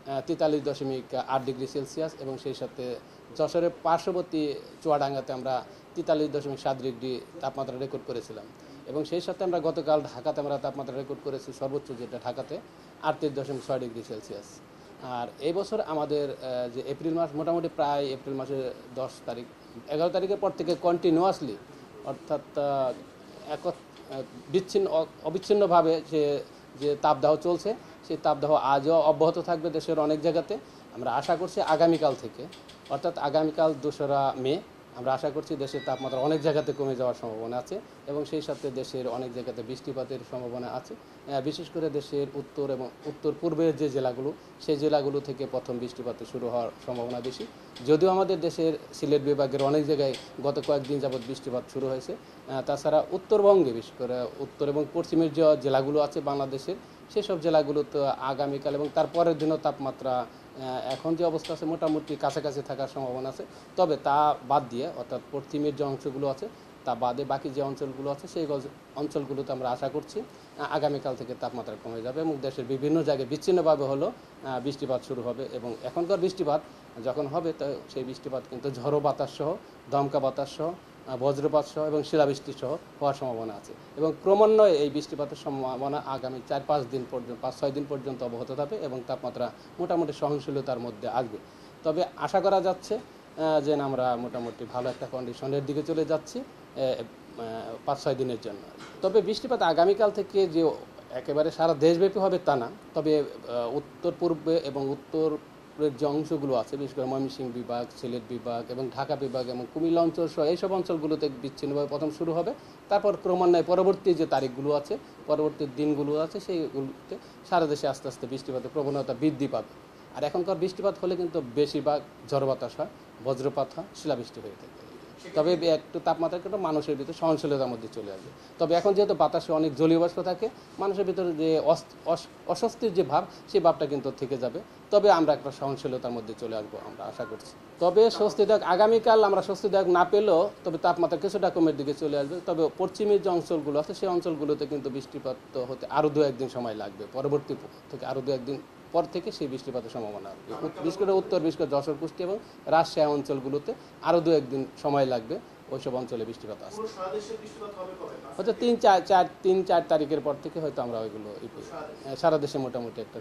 43.8 degree Celsius এবং সেই সাথে যশোরের পার্শ্ববর্তী চুয়াডাঙ্গাতে আমরা 43.7 ডিগ্রি তাপমাত্রা রেকর্ড করেছিলাম এবং সেই সাথে আমরা গতকাল ঢাকাতে আমরা তাপমাত্রা রেকর্ড করেছি সর্বোচ্চ যেটা ঢাকাতে 38.6 ডিগ্রি সেলসিয়াস। আর এই বছর আমাদের যে এপ্রিল মাস মোটামুটি প্রায় এপ্রিল মাসের 10 তারিখ 11 তারিখের পর থেকে কন্টিনিউয়াসলি অর্থাৎ অবিচ্ছিন্নভাবে যে তাপদাহ চলছে সেই তাপদাহ আজও অব্যাহত থাকবে দেশের অনেক জায়গাতে। আমরা আশা করছি আগামীকাল থেকে অর্থাৎ আগামীকাল 2রা মে আমরা আশা করছি দেশের তাপমাত্রা অনেক জায়গাতে কমে যাওয়ার সম্ভাবনা আছে এবং সেই সাথে দেশের অনেক জায়গাতে বৃষ্টিপাতের সম্ভাবনা আছে। বিশেষ করে দেশের উত্তর এবং উত্তর পূর্বের যে জেলাগুলো সেই জেলাগুলো থেকে প্রথম বৃষ্টিপাত শুরু হওয়ার সম্ভাবনা বেশি। যদিও আমাদের দেশের সিলেট বিভাগের অনেক জায়গায় গত কয়েকদিন যাবৎ বৃষ্টিপাত শুরু হয়েছে, তাছাড়া উত্তরবঙ্গে বিশেষ করে উত্তর এবং পশ্চিমের যে জেলাগুলো আছে বাংলাদেশের সেসব জেলাগুলোতে আগামীকাল এবং তার পরের দিনও তাপমাত্রা এখন যে অবস্থা আছে মোটামুটি কাছাকাছি থাকার সম্ভাবনা আছে। তবে তা বাদ দিয়ে অর্থাৎ পশ্চিমের যে অংশগুলো আছে তা বাদে বাকি যে অঞ্চলগুলো আছে সেই অঞ্চলগুলোতে আমরা আশা করছি আগামীকাল থেকে তাপমাত্রা কমে যাবে এবং দেশের বিভিন্ন জায়গায় বিচ্ছিন্নভাবে হলো বৃষ্টিপাত শুরু হবে এবং এখনকার বৃষ্টিপাত যখন হবে তো সেই বৃষ্টিপাত কিন্তু ঝড়ো বাতাস সহ দমকা বাতাস সহ বজ্রপাত সহ এবং শিলাবৃষ্টি সহ হওয়ার সম্ভাবনা আছে এবং ক্রমান্বয়ে এই বৃষ্টিপাতের সম্ভাবনা আগামী 4-5 দিন পর্যন্ত 5-6 দিন পর্যন্ত অব্যাহত থাকবে এবং তাপমাত্রা মোটামুটি সহনশীলতার মধ্যে আসবে। তবে আশা করা যাচ্ছে যে আমরা মোটামুটি ভালো একটা কন্ডিশনের দিকে চলে যাচ্ছি 5-6 দিনের জন্য। তবে বৃষ্টিপাত আগামীকাল থেকে যে একেবারে সারা দেশব্যাপী হবে তা না, তবে উত্তর পূর্বে এবং উত্তরের যে অংশগুলো আছে বিশেষ করে ময়মনসিংহ বিভাগ, সিলেট বিভাগ এবং ঢাকা বিভাগ এবং কুমিল্লা অঞ্চল সহ এইসব অঞ্চলগুলোতে বিচ্ছিন্নভাবে প্রথম শুরু হবে। তারপর ক্রমান্বয়ে পরবর্তী যে তারিখগুলো আছে পরবর্তী দিনগুলো আছে সেইগুলোতে সারা দেশে আস্তে আস্তে বৃষ্টিপাতের প্রবণতা বৃদ্ধি পাবে। আর এখনকার বৃষ্টিপাত হলে কিন্তু বেশিরভাগ ঝড় বাতাস হয়, বজ্রপাত হয়, শিলাবৃষ্টি হয়ে থাকে। তবে একটু তাপমাত্রা একটু মানুষের ভিতরে সহনশীলতার মধ্যে চলে আসবে। তবে এখন যেহেতু বাতাসে অনেক জলীয় বাষ্প থাকে মানুষের ভিতরে যে অস্বস্তির যে ভাব সেই ভাবটা কিন্তু থেকে যাবে। তবে আমরা একটা সহনশীলতার মধ্যে চলে আসবো আমরা আশা করছি। তবে স্বস্তিদায়ক আগামীকাল আমরা স্বস্তিদায়ক না পেলেও তবে তাপমাত্রা কিছুটা কমের দিকে চলে আসবে। তবে পশ্চিমের যে অঞ্চলগুলো আছে সেই অঞ্চলগুলোতে কিন্তু বৃষ্টিপাত হতে আরও 2-1 দিন সময় লাগবে। পরবর্তী থেকে আরও 2-1 দিন পর থেকে সেই বৃষ্টিপাতের সম্ভাবনা আসবে। বিশেষ করে উত্তর বিশেষ করে যশোর, কুষ্টিয়া এবং রাজশাহী অঞ্চলগুলোতে আরও 2-1 দিন সময় লাগবে ওইসব অঞ্চলে বৃষ্টিপাত আসবে। হয়তো 3-4 তারিখের পর থেকে হয়তো আমরা ওইগুলো সারা দেশে মোটামুটি একটা